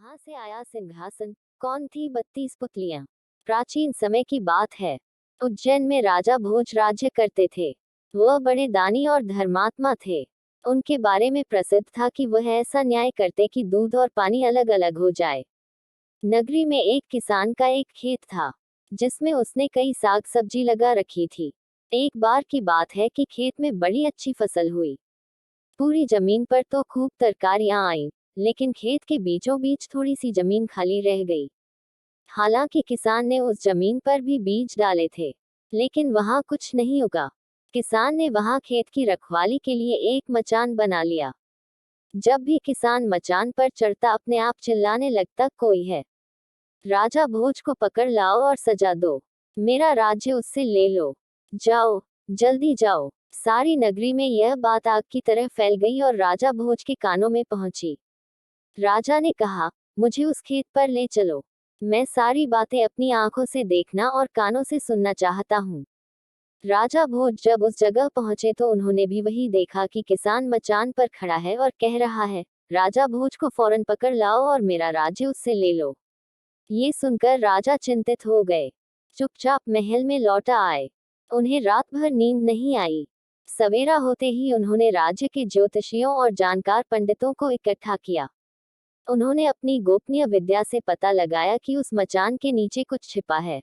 कहाँ से आया सिंहासन? कौन थी 32 पुतलियां? प्राचीन समय की बात है। उज्जैन में राजा भोज राज्य करते थे। वह बड़े दानी और धर्मात्मा थे। उनके बारे में प्रसिद्ध था कि वह ऐसा न्याय करते कि दूध और पानी अलग अलग हो जाए। नगरी में एक किसान का एक खेत था, जिसमें उसने कई साग सब्जी लगा रखी थी। एक बार की बात है कि खेत में बड़ी अच्छी फसल हुई। पूरी जमीन पर तो खूब तरकारियां आईं, लेकिन खेत के बीचों बीच थोड़ी सी जमीन खाली रह गई। हालांकि किसान ने उस जमीन पर भी बीज डाले थे, लेकिन वहां कुछ नहीं उगा। किसान ने वहां खेत की रखवाली के लिए एक मचान बना लिया। जब भी किसान मचान पर चढ़ता अपने आप चिल्लाने लगता, कोई है, राजा भोज को पकड़ लाओ और सजा दो, मेरा राज्य उससे ले लो, जाओ, जल्दी जाओ। सारी नगरी में यह बात आग की तरह फैल गई और राजा भोज के कानों में पहुंची। राजा ने कहा, मुझे उस खेत पर ले चलो। मैं सारी बातें अपनी आंखों से देखना और कानों से सुनना चाहता हूँ। राजा भोज जब उस जगह पहुंचे तो उन्होंने भी वही देखा कि किसान मचान पर खड़ा है और कह रहा है, राजा भोज को फौरन पकड़ लाओ और मेरा राज्य उससे ले लो। ये सुनकर राजा चिंतित हो गए। चुपचाप महल में लौटा आए। उन्हें रात भर नींद नहीं आई। सवेरा होते ही उन्होंने राज्य के ज्योतिषियों और जानकार पंडितों को इकट्ठा किया। उन्होंने अपनी गोपनीय विद्या से पता लगाया कि उस मचान के नीचे कुछ छिपा है।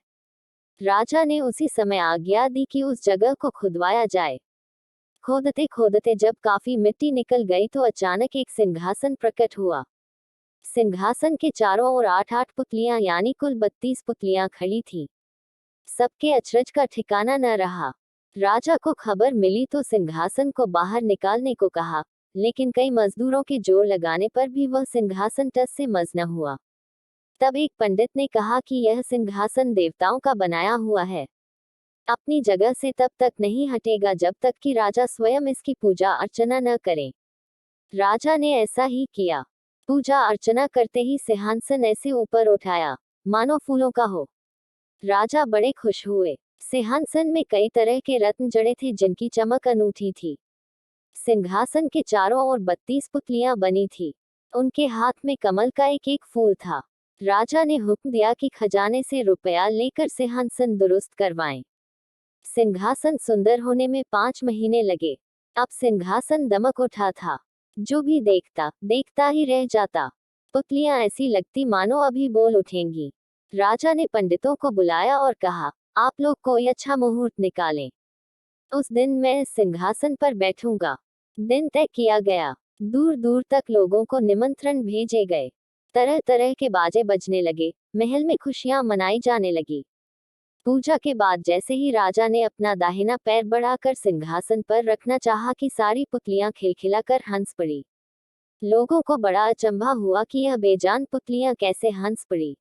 राजा ने उसी समय आज्ञा दी कि उस जगह को खुदवाया जाए। खोदते खोदते जब काफी मिट्टी निकल गई तो अचानक एक सिंहासन प्रकट हुआ। सिंहासन के चारों ओर 8-8 पुतलियां यानी कुल 32 पुतलियां खड़ी थीं। सबके अचरज का ठिकाना न रहा। राजा को खबर मिली तो सिंहासन को बाहर निकालने को कहा, लेकिन कई मजदूरों के जोर लगाने पर भी वह सिंहासन टस से मस न हुआ। तब एक पंडित ने कहा कि यह सिंहासन देवताओं का बनाया हुआ है, अपनी जगह से तब तक नहीं हटेगा जब तक कि राजा स्वयं इसकी पूजा अर्चना न करें। राजा ने ऐसा ही किया। पूजा अर्चना करते ही सिंहासन ऐसे ऊपर उठाया, मानो फूलों का हो। राजा बड़े खुश हुए। सिंहासन में कई तरह के रत्न जड़े थे जिनकी चमक अनूठी थी। सिंहासन के चारों ओर 32 पुतलियां बनी थी। उनके हाथ में कमल का एक एक फूल था। राजा ने हुक्म दिया कि खजाने से रुपया लेकर सिंहासन दुरुस्त करवाएं। सिंहासन सुंदर होने में 5 महीने लगे। अब सिंहासन दमक उठा था। जो भी देखता देखता ही रह जाता। पुतलियां ऐसी लगती मानो अभी बोल उठेंगी। राजा ने पंडितों को बुलाया और कहा, आप लोग कोई अच्छा मुहूर्त निकालें। उस दिन मैं इस सिंहासन पर बैठूंगा। दिन तय किया गया। दूर दूर तक लोगों को निमंत्रण भेजे गए। तरह तरह के बाजे बजने लगे। महल में खुशियां मनाई जाने लगी। पूजा के बाद जैसे ही राजा ने अपना दाहिना पैर बढ़ाकर सिंहासन पर रखना चाहा कि सारी पुतलियां खिलखिलाकर हंस पड़ी। लोगों को बड़ा अचंभा हुआ कि यह बेजान पुतलियां कैसे हंस पड़ी।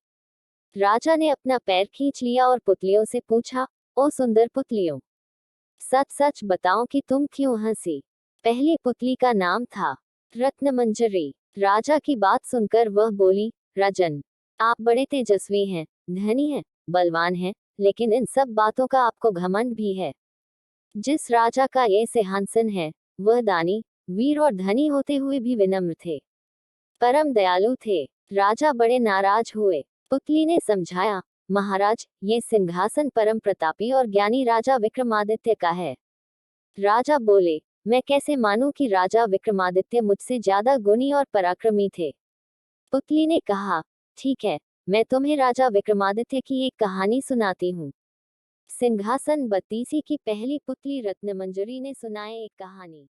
राजा ने अपना पैर खींच लिया और पुतलियों से पूछा, ओ सुंदर पुतलियों, सच सच बताओ कि तुम क्यों हंसी? पहली पुतली का नाम था रत्नमंजरी। राजा की बात सुनकर वह बोली, राजन, आप बड़े तेजस्वी हैं, धनी हैं, बलवान हैं, लेकिन इन सब बातों का आपको घमंड भी है। जिस राजा का ये सिंहासन है, वह दानी, वीर और धनी होते हुए भी विनम्र थे, परम दयालु थे। राजा बड़े नाराज हुए। पुतली ने समझाया, महाराज, ये सिंहासन परम प्रतापी और ज्ञानी राजा विक्रमादित्य का है। राजा बोले, मैं कैसे मानूं कि राजा विक्रमादित्य मुझसे ज्यादा गुणी और पराक्रमी थे? पुतली ने कहा, ठीक है, मैं तुम्हें राजा विक्रमादित्य की एक कहानी सुनाती हूँ। सिंहासन 32 की पहली पुतली रत्नमंजरी ने सुनाए एक कहानी।